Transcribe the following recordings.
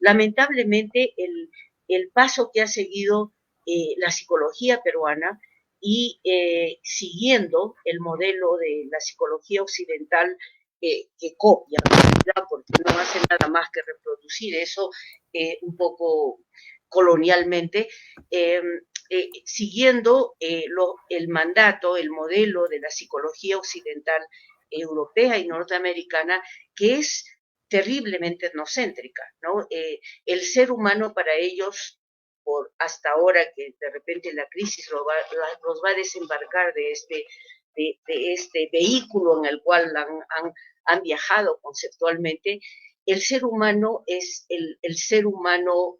lamentablemente el paso que ha seguido la psicología peruana y siguiendo el modelo de la psicología occidental que copia, porque no hace nada más que reproducir eso un poco colonialmente, siguiendo el mandato, el modelo de la psicología occidental europea y norteamericana, que es terriblemente etnocéntrica, ¿no? El ser humano para ellos, por hasta ahora que de repente la crisis los va a desembarcar de este vehículo en el cual han viajado conceptualmente, el ser humano es el ser humano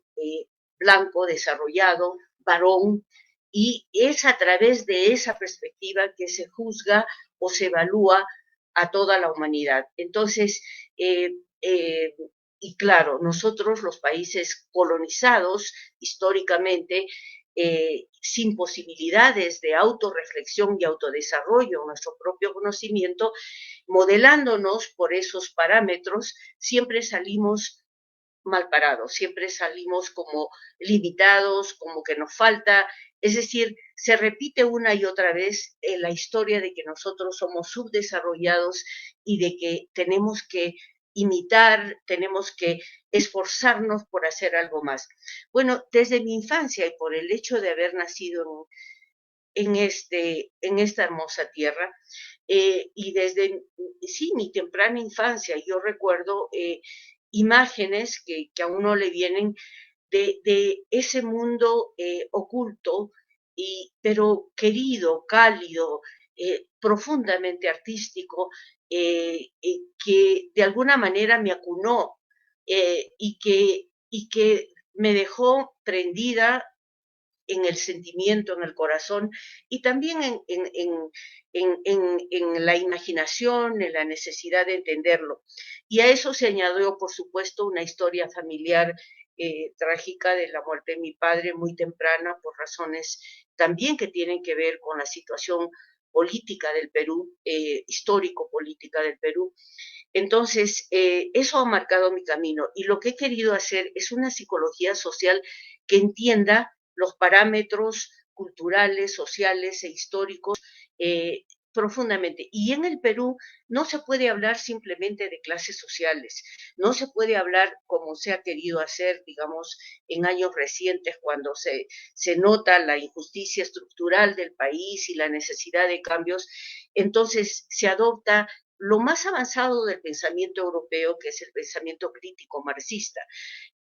blanco, desarrollado, varón, y es a través de esa perspectiva que se juzga o se evalúa a toda la humanidad. Entonces, y claro, nosotros los países colonizados históricamente, sin posibilidades de autorreflexión y autodesarrollo en nuestro propio conocimiento, modelándonos por esos parámetros, siempre salimos mal parados, siempre salimos como limitados, como que nos falta, es decir, se repite una y otra vez la historia de que nosotros somos subdesarrollados y de que tenemos que imitar, tenemos que esforzarnos por hacer algo más. Bueno, desde mi infancia y por el hecho de haber nacido en esta hermosa tierra, y desde, sí, mi temprana infancia, yo recuerdo imágenes que a uno le vienen de ese mundo oculto, pero querido, cálido, profundamente artístico, que de alguna manera me acunó y que me dejó prendida en el sentimiento, en el corazón y también en la imaginación, en la necesidad de entenderlo. Y a eso se añadió, por supuesto, una historia familiar trágica de la muerte de mi padre muy temprana por razones también que tienen que ver con la situación política del Perú, histórico-política del Perú. Entonces, eso ha marcado mi camino y lo que he querido hacer es una psicología social que entienda los parámetros culturales, sociales e históricos profundamente. Y en el Perú no se puede hablar simplemente de clases sociales, no se puede hablar como se ha querido hacer, digamos, en años recientes, cuando se nota la injusticia estructural del país y la necesidad de cambios, entonces se adopta lo más avanzado del pensamiento europeo, que es el pensamiento crítico marxista.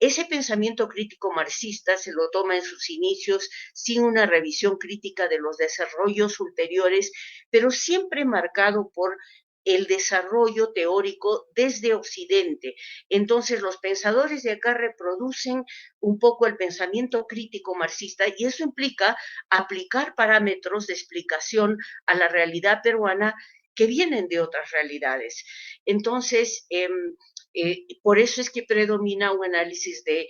Ese pensamiento crítico marxista se lo toma en sus inicios sin una revisión crítica de los desarrollos ulteriores, pero siempre marcado por el desarrollo teórico desde Occidente. Entonces, los pensadores de acá reproducen un poco el pensamiento crítico marxista y eso implica aplicar parámetros de explicación a la realidad peruana que vienen de otras realidades. Entonces, por eso es que predomina un análisis de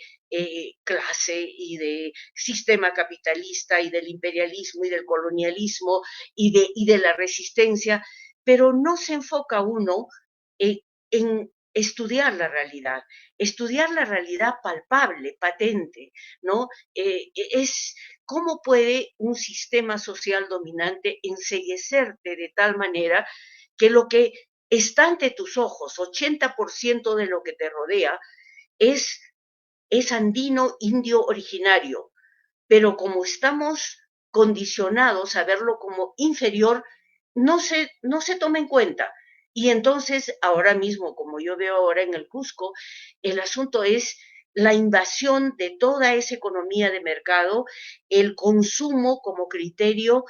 clase y de sistema capitalista y del imperialismo y del colonialismo y de la resistencia, pero no se enfoca uno en estudiar la realidad palpable, patente, ¿no? Es cómo puede un sistema social dominante enceguecerte de tal manera que lo que está ante tus ojos, 80% de lo que te rodea, es, es andino, indio originario, pero como estamos condicionados a verlo como inferior, no se toma en cuenta. Y entonces, ahora mismo, como yo veo ahora en el Cusco, el asunto es la invasión de toda esa economía de mercado, el consumo como criterio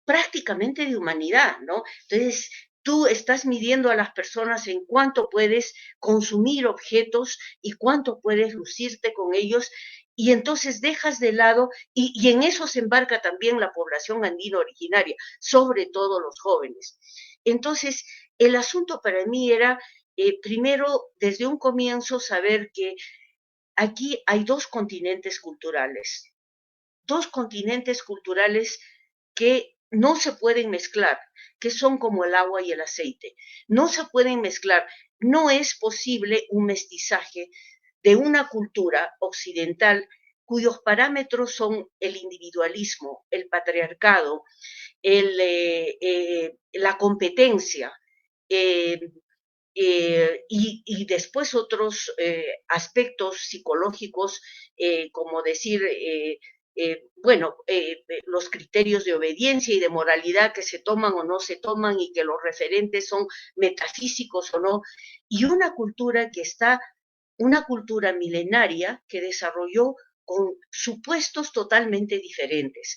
prácticamente de humanidad, ¿no? Entonces, tú estás midiendo a las personas en cuánto puedes consumir objetos y cuánto puedes lucirte con ellos, y entonces dejas de lado, y en eso se embarca también la población andina originaria, sobre todo los jóvenes. Entonces, el asunto para mí era, primero, desde un comienzo, saber que aquí hay dos continentes culturales que no se pueden mezclar, que son como el agua y el aceite. No se pueden mezclar. No es posible un mestizaje de una cultura occidental cuyos parámetros son el individualismo, el patriarcado, la competencia, eh, y después otros aspectos psicológicos, como decir, bueno, los criterios de obediencia y de moralidad que se toman o no se toman y que los referentes son metafísicos o no, y una cultura milenaria que desarrolló con supuestos totalmente diferentes.